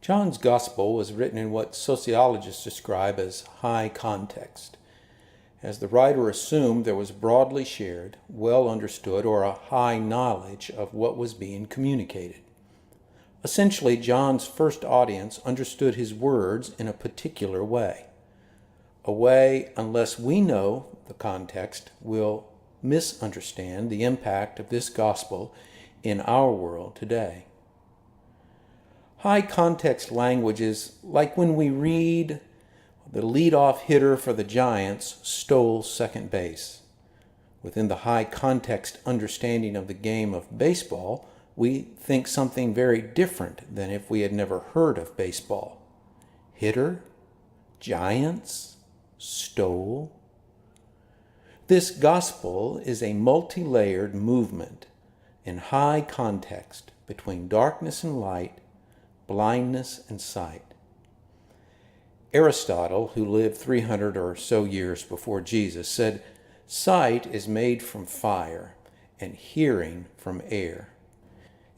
John's Gospel was written in what sociologists describe as high context, as the writer assumed there was broadly shared, well understood, or a high knowledge of what was being communicated. Essentially, John's first audience understood his words in a particular way. A way, unless we know the context, will misunderstand the impact of this gospel in our world today. High context language is like when we read the leadoff hitter for the Giants stole second base. Within the high context understanding of the game of baseball, we think something very different than if we had never heard of baseball. Hitter? Giants? Stole? This gospel is a multi-layered movement in high context between darkness and light, blindness and sight. Aristotle, who lived 300 or so years before Jesus, said, "Sight is made from fire, and hearing from air."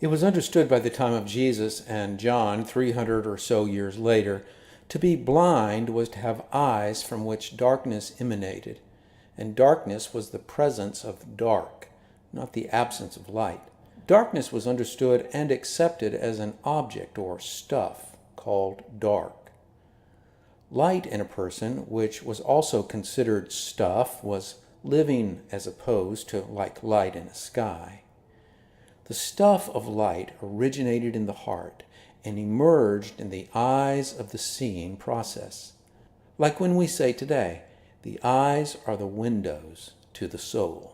It was understood by the time of Jesus and John, 300 or so years later, to be blind was to have eyes from which darkness emanated, and darkness was the presence of dark, not the absence of light. Darkness was understood and accepted as an object or stuff called dark. Light in a person, which was also considered stuff, was living as opposed to like light in a sky. The stuff of light originated in the heart and emerged in the eyes of the seeing process. Like when we say today, the eyes are the windows to the soul.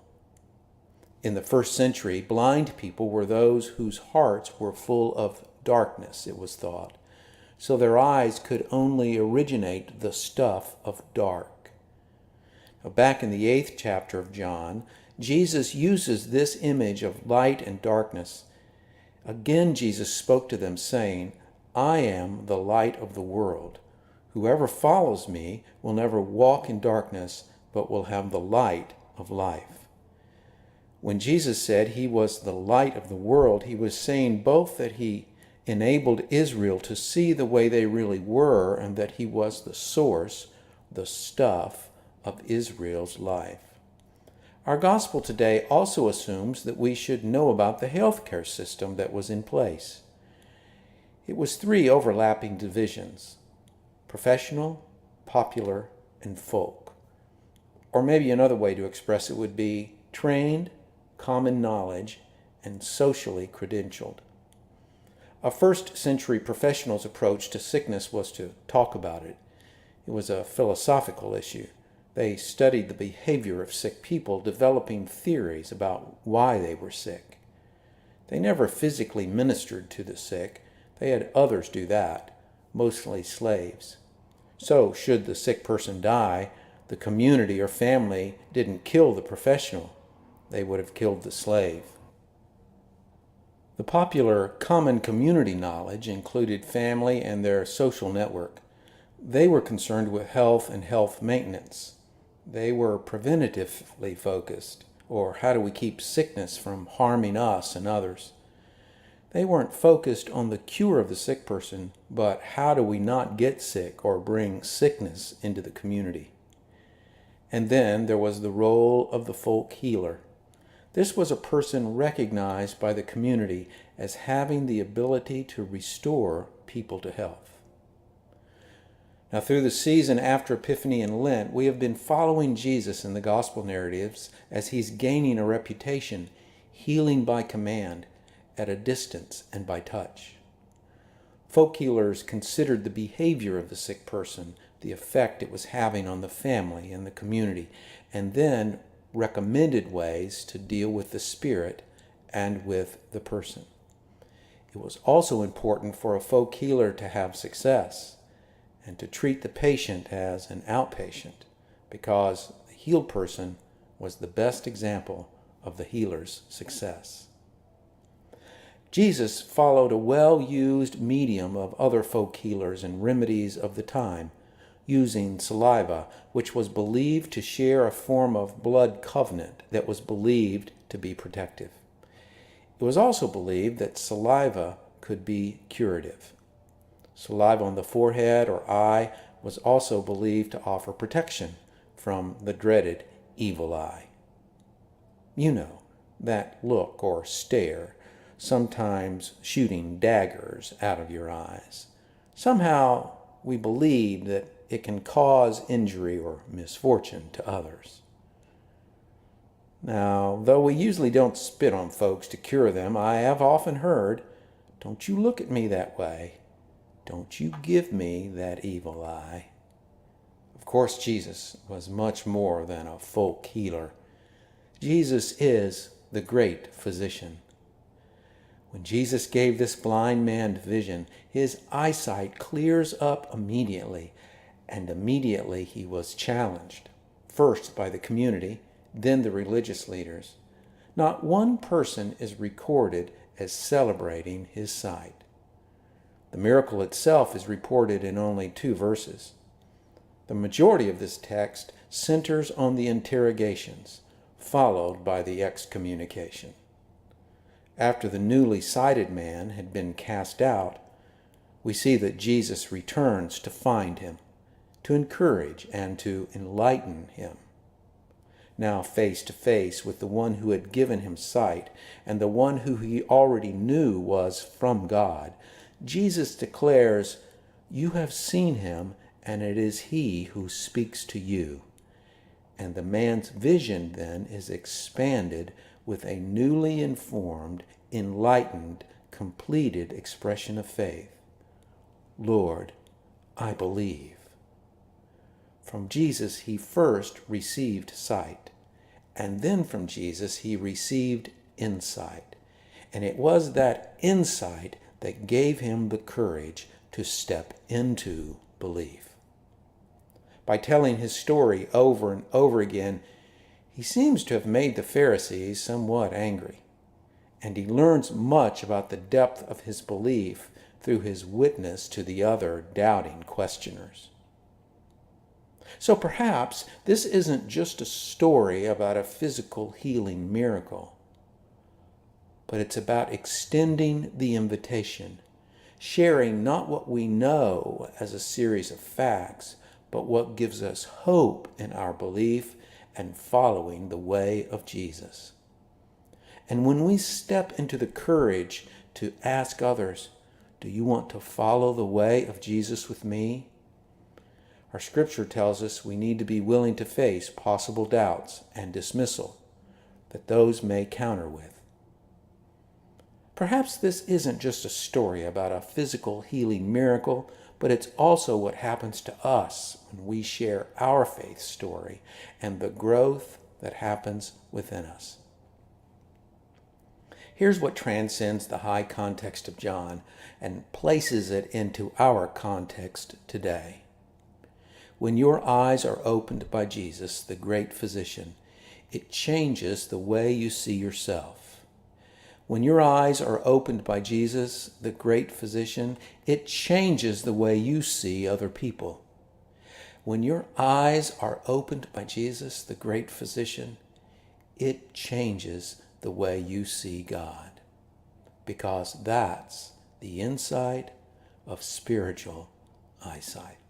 In the first century, blind people were those whose hearts were full of darkness, it was thought, so their eyes could only originate the stuff of dark. Now, back in the 8th chapter of John, Jesus uses this image of light and darkness. Again, Jesus spoke to them, saying, "I am the light of the world. Whoever follows me will never walk in darkness, but will have the light of life." When Jesus said he was the light of the world, he was saying both that he enabled Israel to see the way they really were and that he was the source, the stuff of Israel's life. Our gospel today also assumes that we should know about the healthcare system that was in place. It was 3 overlapping divisions: professional, popular, and folk. Or maybe another way to express it would be trained, common knowledge, and socially credentialed. A first-century professional's approach to sickness was to talk about it. It was a philosophical issue. They studied the behavior of sick people, developing theories about why they were sick. They never physically ministered to the sick. They had others do that, mostly slaves. So, should the sick person die, the community or family didn't kill the professional. They would have killed the slave. The popular common community knowledge included family and their social network. They were concerned with health and health maintenance. They were preventatively focused, or how do we keep sickness from harming us and others. They weren't focused on the cure of the sick person, but how do we not get sick or bring sickness into the community. And then there was the role of the folk healer. This was a person recognized by the community as having the ability to restore people to health. Now, through the season after Epiphany and Lent, we have been following Jesus in the gospel narratives as he's gaining a reputation, healing by command, at a distance and by touch. Folk healers considered the behavior of the sick person, the effect it was having on the family and the community, and then recommended ways to deal with the spirit and with the person. It was also important for a folk healer to have success and to treat the patient as an outpatient, because the healed person was the best example of the healer's success. Jesus followed a well-used medium of other folk healers and remedies of the time, using saliva, which was believed to share a form of blood covenant that was believed to be protective. It was also believed that saliva could be curative. Saliva on the forehead or eye was also believed to offer protection from the dreaded evil eye. You know, that look or stare, sometimes shooting daggers out of your eyes. Somehow we believe that it can cause injury or misfortune to others. Now, though we usually don't spit on folks to cure them, I have often heard, "Don't you look at me that way. Don't you give me that evil eye." Of course, Jesus was much more than a folk healer. Jesus is the great physician. When Jesus gave this blind man vision, his eyesight clears up immediately, and immediately he was challenged, first by the community, then the religious leaders. Not one person is recorded as celebrating his sight. The miracle itself is reported in only 2 verses. The majority of this text centers on the interrogations, followed by the excommunication. After the newly sighted man had been cast out, we see that Jesus returns to find him, to encourage and to enlighten him. Now face to face with the one who had given him sight and the one who he already knew was from God, Jesus declares, "You have seen him, and it is he who speaks to you." And the man's vision then is expanded with a newly informed, enlightened, completed expression of faith. "Lord, I believe." From Jesus he first received sight, and then from Jesus he received insight. And it was that insight that gave him the courage to step into belief. By telling his story over and over again, he seems to have made the Pharisees somewhat angry, and he learns much about the depth of his belief through his witness to the other doubting questioners. So perhaps this isn't just a story about a physical healing miracle, but it's about extending the invitation, sharing not what we know as a series of facts, but what gives us hope in our belief and following the way of Jesus. And when we step into the courage to ask others, "Do you want to follow the way of Jesus with me?" Our scripture tells us we need to be willing to face possible doubts and dismissal that those may counter with. Perhaps this isn't just a story about a physical healing miracle, but it's also what happens to us when we share our faith story and the growth that happens within us. Here's what transcends the high context of John and places it into our context today. When your eyes are opened by Jesus, the great physician, it changes the way you see yourself. When your eyes are opened by Jesus, the great physician, it changes the way you see other people. When your eyes are opened by Jesus, the great physician, it changes the way you see God. Because that's the insight of spiritual eyesight.